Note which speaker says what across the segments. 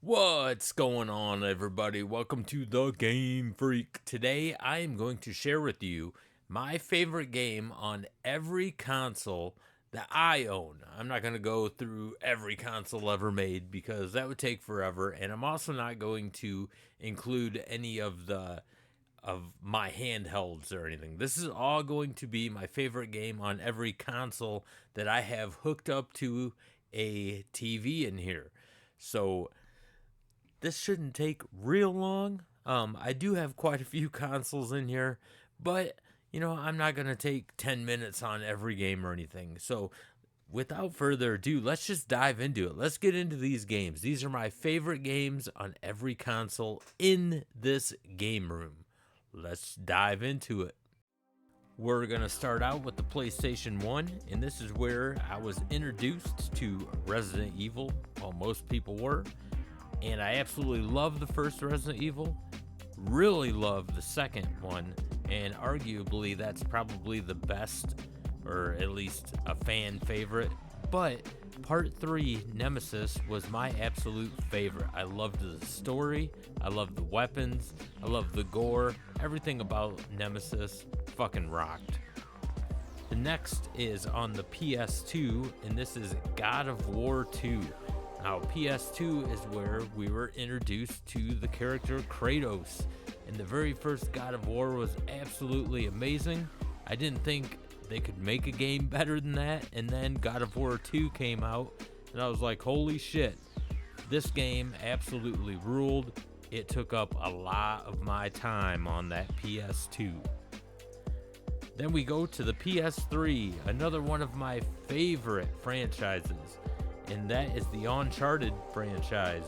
Speaker 1: What's going on, everybody? Welcome to the GameFreak. Today, I am going to share with you my favorite game on every console that I own. I'm not going to go through every console ever made because that would take forever, and I'm also not going to include any of my handhelds or anything. This is all going to be my favorite game on every console that I have hooked up to a TV in here. So this shouldn't take real long. I do have quite a few consoles in here, but I'm not gonna take 10 minutes on every game or anything. So without further ado, let's just dive into it. Let's get into these games. These are my favorite games on every console in this game room. Let's dive into it. We're going to start out with the PlayStation 1, and this is where I was introduced to Resident Evil. Well, most people were. And I absolutely love the first Resident Evil, really love the second one, and arguably that's probably the best, or at least a fan favorite. But Part 3, Nemesis, was my absolute favorite. I loved the story, I loved the weapons, I loved the gore, everything about Nemesis fucking rocked. The next is on the PS2, and this is God of War 2. Now, PS2 is where we were introduced to the character Kratos, and the very first God of War was absolutely amazing. I didn't think they could make a game better than that, and then God of War 2 came out, and I was like, holy shit, this game absolutely ruled. It took up a lot of my time on that PS2. Then we go to the PS3, another one of my favorite franchises, and that is the Uncharted franchise.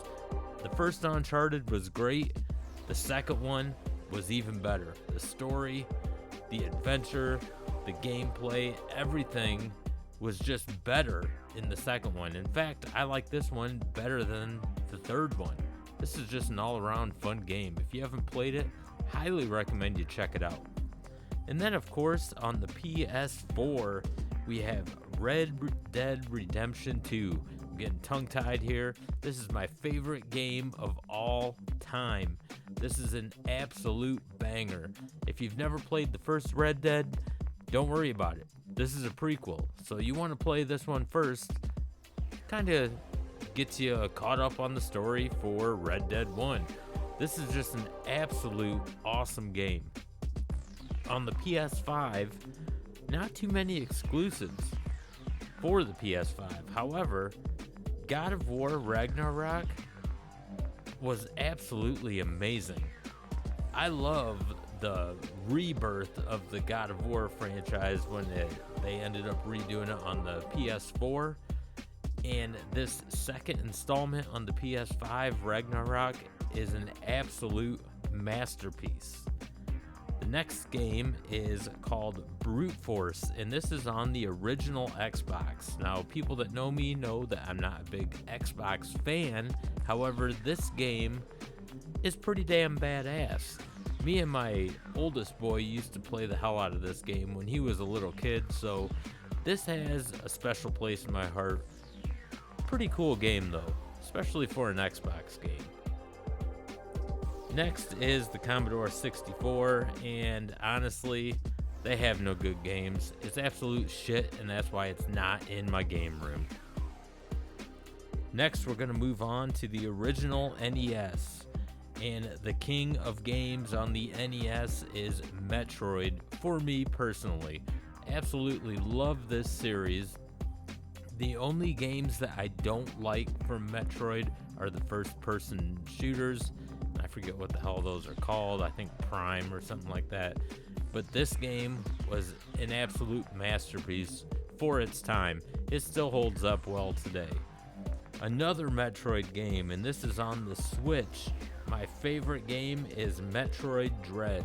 Speaker 1: The first Uncharted was great. The second one was even better. The story, the adventure, the gameplay, everything was just better in the second one. In fact, I like this one better than the third one. This is just an all-around fun game. If you haven't played it, highly recommend you check it out. And then, of course, on the PS4, we have Red Dead Redemption 2. I'm getting tongue-tied here. This is my favorite game of all time. This is an absolute banger. If you've never played the first Red Dead, don't worry about it. This is a prequel, so you want to play this one first. Kind of gets you caught up on the story for Red Dead 1. This is just an absolute awesome game. On the PS5, not too many exclusives for the PS5. However, God of War Ragnarok was absolutely amazing. I love the rebirth of the God of War franchise when they ended up redoing it on the PS4. And this second installment on the PS5, Ragnarok, is an absolute masterpiece. The next game is called Brute Force, and this is on the original Xbox. Now, people that know me know that I'm not a big Xbox fan. However, this game is pretty damn badass. Me and my oldest boy used to play the hell out of this game when he was a little kid, so this has a special place in my heart. Pretty cool game though, especially for an Xbox game. Next is the Commodore 64, and honestly, they have no good games. It's absolute shit, and that's why it's not in my game room. Next, we're going to move on to the original NES, and the king of games on the NES is Metroid, for me personally. Absolutely love this series. The only games that I don't like from Metroid are the first-person shooters. I forget what the hell those are called. I think Prime or something like that. But this game was an absolute masterpiece for its time. It still holds up well today. Another Metroid game, and this is on the Switch. My favorite game is Metroid Dread.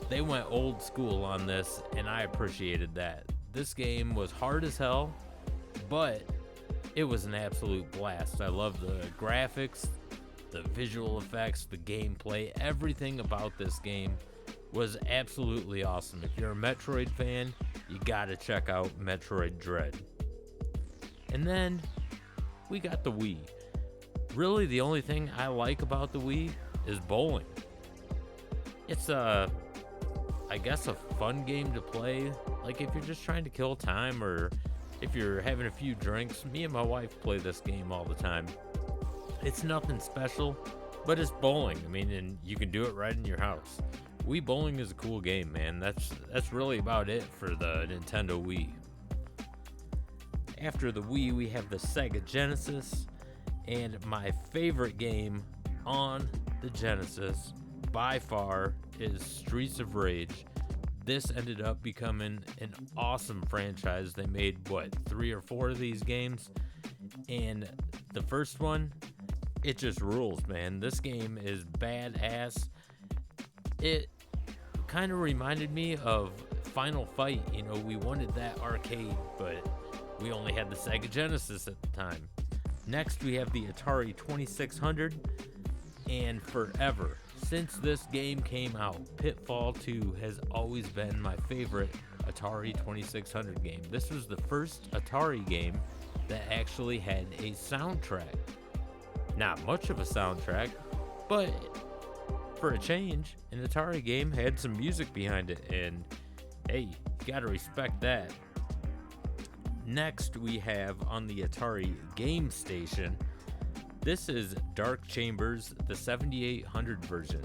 Speaker 1: They went old school on this, and I appreciated that. This game was hard as hell, but it was an absolute blast. I love the graphics, the visual effects, the gameplay, everything about this game was absolutely awesome. If you're a Metroid fan, you gotta check out Metroid Dread. And then we got the Wii. Really, the only thing I like about the Wii is bowling. It's I guess a fun game to play. Like if you're just trying to kill time or if you're having a few drinks. Me and my wife play this game all the time. It's nothing special, but it's bowling. I mean, and you can do it right in your house. Wii bowling is a cool game, man. That's really about it for the Nintendo Wii. After the Wii, we have the Sega Genesis, and my favorite game on the Genesis by far is Streets of Rage. This ended up becoming an awesome franchise. They made, what, 3 or 4 of these games? And the first one, it just rules, man. This game is badass. It kind of reminded me of Final Fight. You know, we wanted that arcade, but we only had the Sega Genesis at the time. Next, we have the Atari 2600, and forever, since this game came out, Pitfall 2 has always been my favorite Atari 2600 game. This was the first Atari game that actually had a soundtrack. Not much of a soundtrack, but for a change, an Atari game had some music behind it, and hey, you gotta respect that. Next, we have on the Atari Game Station, this is Dark Chambers, the 7800 version.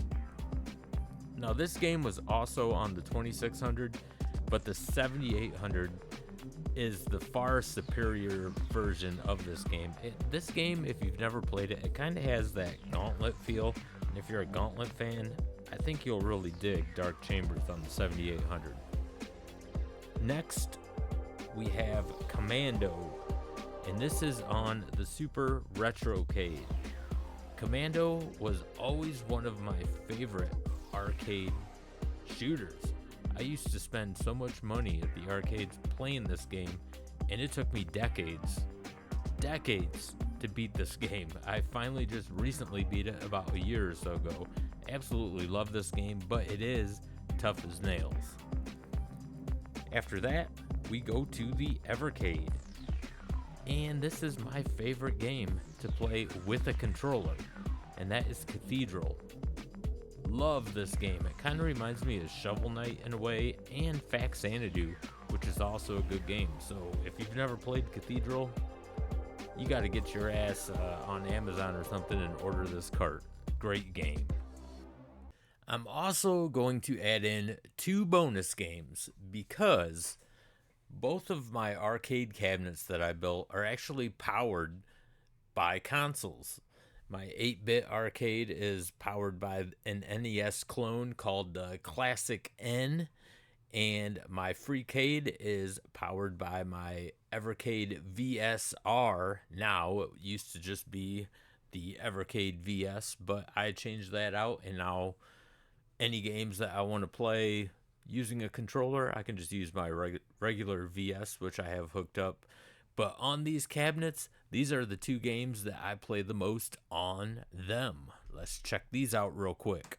Speaker 1: Now, this game was also on the 2600, but the 7800 is the far superior version of this game. This game, if you've never played it, it kind of has that Gauntlet feel. And if you're a Gauntlet fan, I think you'll really dig Dark Chambers on the 7800. Next, we have Commando, and this is on the Super Retrocade. Commando was always one of my favorite arcade shooters. I used to spend so much money at the arcades playing this game, and it took me decades to beat this game. I finally just recently beat it about a year or so ago. Absolutely love this game, but it is tough as nails. After that, we go to the evercade, and this is my favorite game to play with a controller, and that is Cathedral. Love this game. It kind of reminds me of Shovel Knight in a way, and Faxanadu, which is also a good game. So if you've never played Cathedral, you got to get your ass on Amazon or something and order this cart. Great game. I'm also going to add in 2 bonus games because both of my arcade cabinets that I built are actually powered by consoles. My 8-bit arcade is powered by an NES clone called the Classic N, and my Freecade is powered by my Evercade VSR. Now, it used to just be the Evercade VS, but I changed that out, and now any games that I want to play using a controller, I can just use my regular VS, which I have hooked up. But on these cabinets, these are the 2 games that I play the most on them. Let's check these out real quick.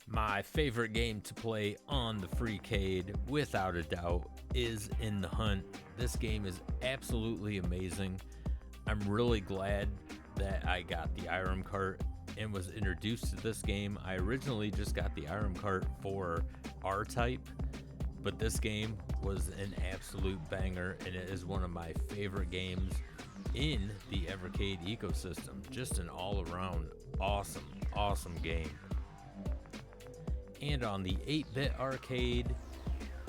Speaker 1: My favorite game to play on the Freecade, without a doubt, is In the Hunt. This game is absolutely amazing. I'm really glad that I got the Irem cart and was introduced to this game. I originally just got the Irem cart for R-Type, but this game was an absolute banger, and it is one of my favorite games in the Evercade ecosystem. Just an all-around awesome game. And on the 8-bit arcade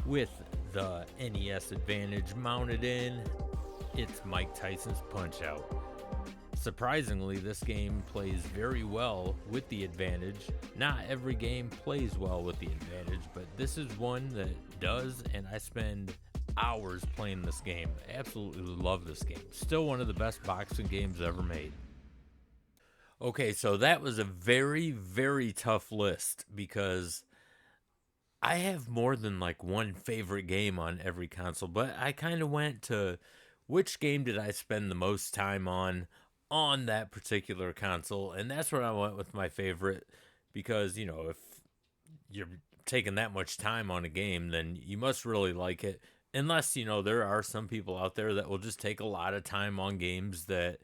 Speaker 1: with the NES Advantage mounted in, it's Mike Tyson's Punch-Out! Surprisingly, this game plays very well with the Advantage. Not every game plays well with the Advantage, but this is one that does, and I spend hours playing this game. Absolutely love this game. Still one of the best boxing games ever made. Okay, so that was a very tough list because I have more than like one favorite game on every console, but I kind of went to which game did I spend the most time on that particular console, and that's where I went with my favorite because, you know, if you're taking that much time on a game, then you must really like it. Unless, you know, there are some people out there that will just take a lot of time on games that,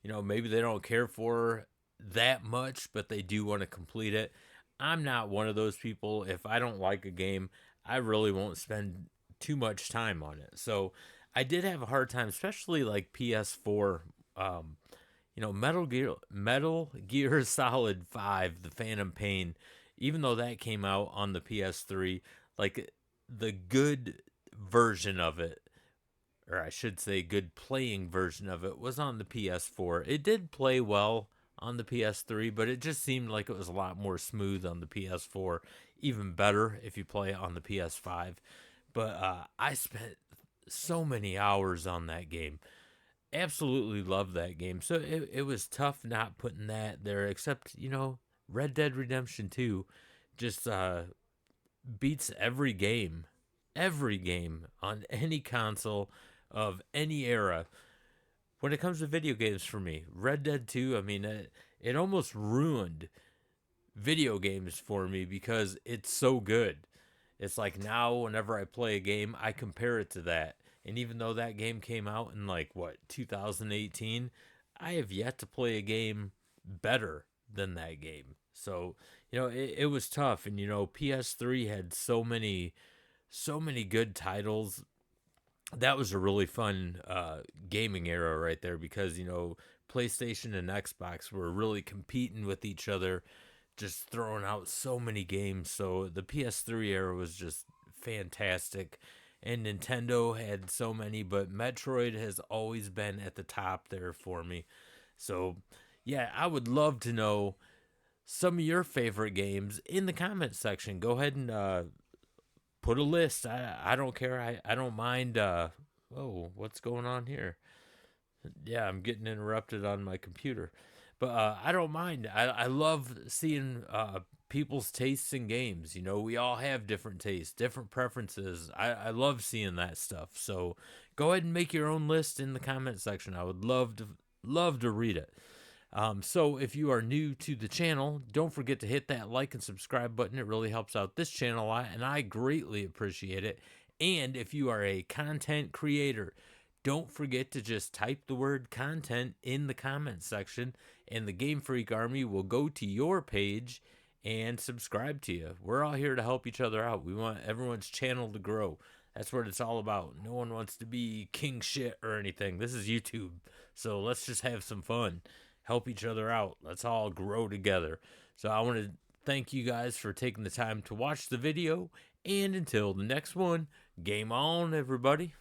Speaker 1: maybe they don't care for that much, but they do want to complete it. I'm not one of those people. If I don't like a game, I really won't spend too much time on it. So I did have a hard time, especially like PS4. Um, Metal Gear Solid 5, The Phantom Pain, even though that came out on the PS3, like the good version of it, or I should say good playing version of it, was on the PS4. It did play well on the PS3, but it just seemed like it was a lot more smooth on the PS4, even better if you play it on the PS5. But I spent so many hours on that game. Absolutely love that game. So it was tough not putting that there, except, Red Dead Redemption 2 just beats every game on any console of any era. When it comes to video games for me, Red Dead 2, I mean, it almost ruined video games for me because it's so good. It's like now, whenever I play a game, I compare it to that. And even though that game came out in like, what, 2018, I have yet to play a game better than that game. So, it was tough. And, PS3 had so many good titles. That was a really fun gaming era right there because, PlayStation and Xbox were really competing with each other, just throwing out so many games. So the PS3 era was just fantastic. And Nintendo had so many, but Metroid has always been at the top there for me. So, yeah, I would love to know some of your favorite games in the comment section. Go ahead and put a list. I don't care. I don't mind. Oh, what's going on here? Yeah, I'm getting interrupted on my computer. But I don't mind. I love seeing people's tastes in games. We all have different tastes, different preferences. I love seeing that stuff. So go ahead and make your own list in the comment section. I would love to read it. So if you are new to the channel, don't forget to hit that like and subscribe button. It really helps out this channel a lot, and I greatly appreciate it. And if you are a content creator, don't forget to just type the word content in the comment section, and the Game Freak Army will go to your page and subscribe to you. We're all here to help each other out. We want everyone's channel to grow. That's what it's all about. No one wants to be king shit or anything. This is YouTube. So let's just have some fun. Help each other out. Let's all grow together. So I want to thank you guys for taking the time to watch the video. And until the next one, game on, everybody.